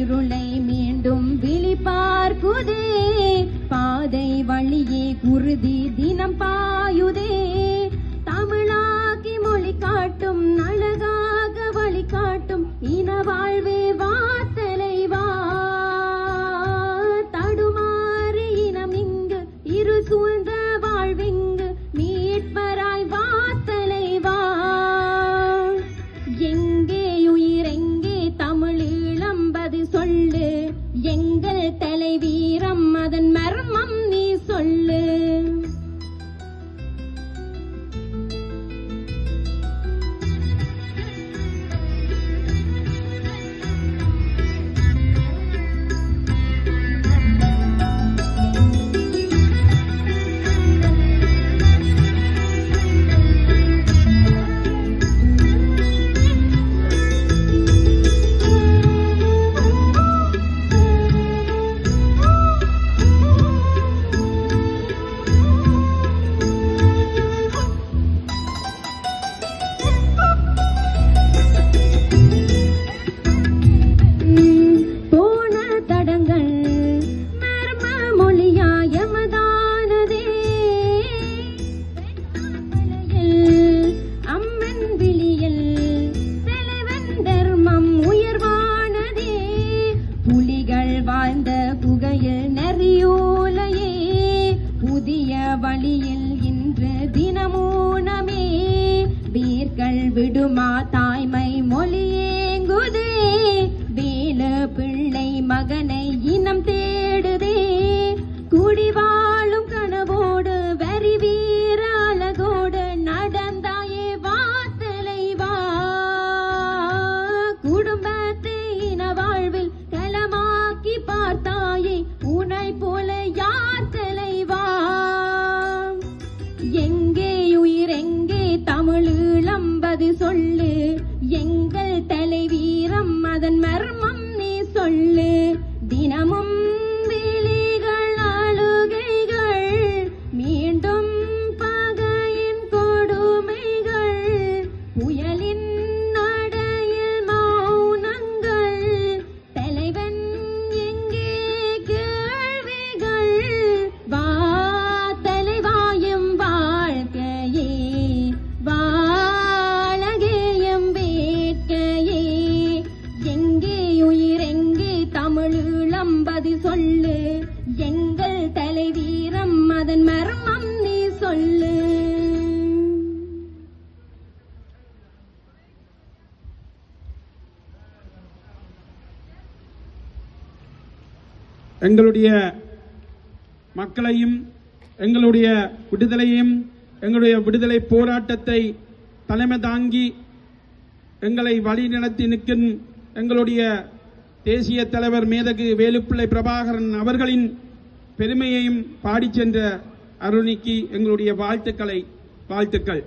இருளை மீண்டும் விழிப்பார்க்குதே. பாதை வழியே குருதி தினம் பாயுதே. தமிழாக்கி மொழி காட்டும் அழகாக வழி காட்டும் இன வாழ்வே வா தலைவா. தடுமாறு இனம் இங்கு இரு சூழ்ந்த வாழ்விங்கு மீட்பராய் வா தலைவா. எங்கே உயிரெங்கே தமிழீழம்பது சொல்லு. எங்கள் தலைவீரம் அதன் மர்மம் நீ சொல்லு. வாழ்ந்த குகையில் நெறியோலையே புதிய வழியில் இன்று தினமூனமே. வீர்கள் விடுமா தாய்மை மொழியேங்குதே. வேலு பிள்ளை மகனை இனம் தேடுதே. குடிவாழும் கனவோடு வரி வீர அழகோடு நடந்தாயே வா தலைவா. குடும்பத்தை இன வாழ்வில் களமாக்கி பார்த்தாயே உனை போல யார் தலைவா. எங்கே உயிரெங்கே தமிழீழம்பது சொல்லு. எங்கள் தலைவீரம் அதன் மர்மம் நீ சொல்லு. தினமும் விழிகள் அழுகைகள் மீண்டும் பகையின் கொடுமைகள். புயலின் நடையில் மௌனங்கள். தலைவன் எங்கே கேள்விகள். வா தலைவாயும் வாழ்க்கையே வாழகேயம் வேட்கையே. எங்கே உயிரெங்கே தமிழீழம்பது சொல்லு. எங்கள் தலைவீரம் அதன் மர்மம் நீ சொல்லு. எங்களுடைய மக்களையும் எங்களுடைய விடுதலையும் எங்களுடைய விடுதலை போராட்டத்தை தலைமை தாங்கி எங்களை வழிநடத்தி நிற்கும் எங்களுடைய தேசிய தலைவர் மேதகு வேலுப்பிள்ளை பிரபாகரன் அவர்களின் பெருமையையும் பாடிச் சென்ற அருணிக்கு எங்களுடைய வாழ்த்துக்கள்.